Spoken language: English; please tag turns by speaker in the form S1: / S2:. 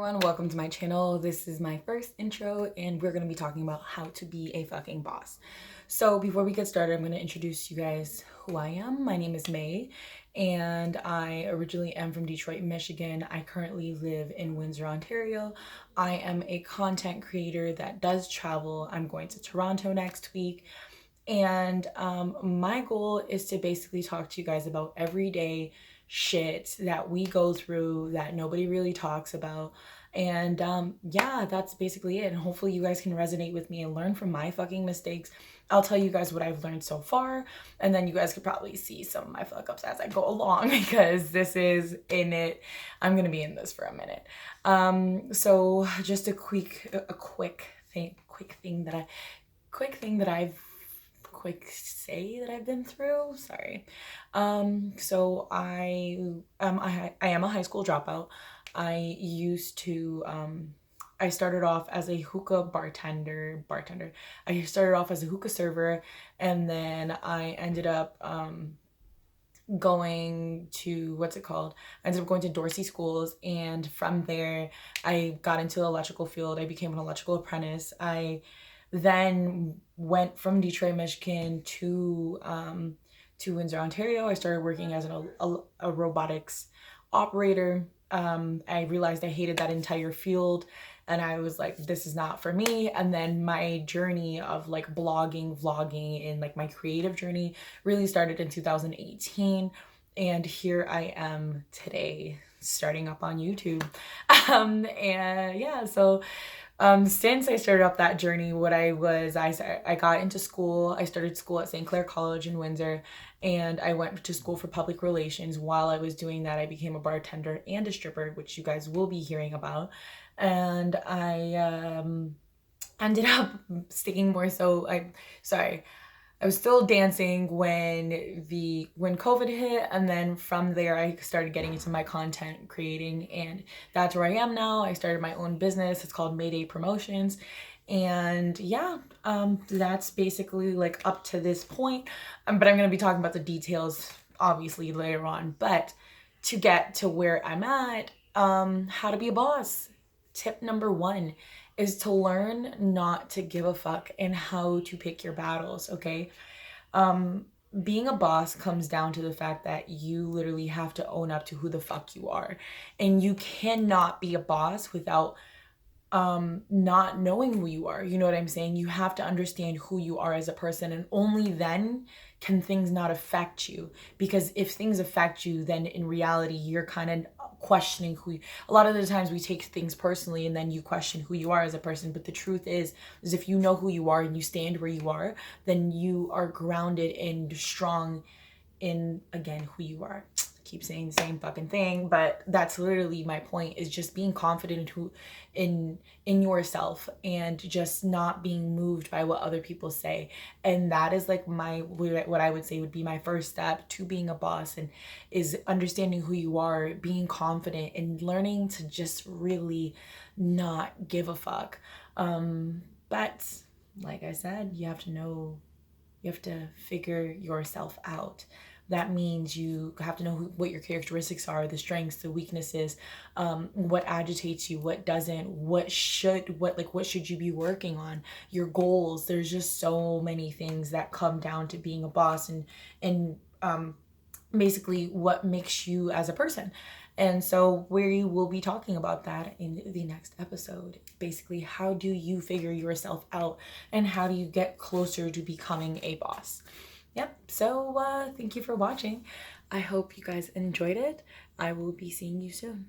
S1: everyone, welcome to my channel. This is my first intro and we're going to be talking about how to be a fucking boss. So before we get started, I'm going to introduce you guys who I am. My name is May and I originally am from Detroit, Michigan. I currently live in Windsor, Ontario. I am a content creator that does travel. I'm going to Toronto next week. And my goal is to basically talk to you guys about everyday shit that we go through that nobody really talks about. And yeah, that's basically it. And hopefully you guys can resonate with me and learn from my fucking mistakes. I'll tell you guys what I've learned so far, and then you guys could probably see some of my fuck ups as I go along because this is in it. I'm gonna be in this for a minute. So just a quick thing that I've been through. Sorry. So I am a high school dropout. I used to I started off as a hookah bartender. I started off as a hookah server, and then I ended up going to I ended up going to Dorsey schools, and from there I got into the electrical field. I became an electrical apprentice. I then went from Detroit, Michigan to Windsor, Ontario. I started working as a robotics operator. I realized I hated that entire field and I was like, this is not for me. And then my journey of like blogging, vlogging, and like my creative journey really started in 2018. And here I am today, starting up on YouTube. And yeah, so since I started up that journey, I got into school. I started school at St. Clair College in Windsor, and I went to school for public relations. While I was doing that, I became a bartender and a stripper, which you guys will be hearing about. And I ended up sticking more so. I was still dancing when COVID hit, and then from there I started getting into my content creating, and that's where I am now. I started my own business. It's called Mayday Promotions. And yeah, that's basically like up to this point. But I'm going to be talking about the details obviously later on. But to get to where I'm at, how to be a boss. Tip number 1 is to learn not to give a fuck and how to pick your battles, okay? Being a boss comes down to the fact that you literally have to own up to who the fuck you are. And you cannot be a boss without not knowing who you are. You know what I'm saying? You have to understand who you are as a person, and only then can things not affect you. Because if things affect you, then in reality you're kind of questioning a lot of the times we take things personally and then you question who you are as a person. But the truth is if you know who you are and you stand where you are, then you are grounded and strong in, again, who you are. Keep saying the same fucking thing, but that's literally my point, is just being confident in yourself and just not being moved by what other people say. And that is like what I would say would be my first step to being a boss, and is understanding who you are, being confident, and learning to just really not give a fuck. But like I said, you have to figure yourself out. That means you have to know what your characteristics are, the strengths, the weaknesses, what agitates you, what doesn't, what should you be working on, your goals. There's just so many things that come down to being a boss, and basically what makes you as a person. And so we will be talking about that in the next episode. Basically, how do you figure yourself out and how do you get closer to becoming a boss? Yep, so thank you for watching. I hope you guys enjoyed it. I will be seeing you soon.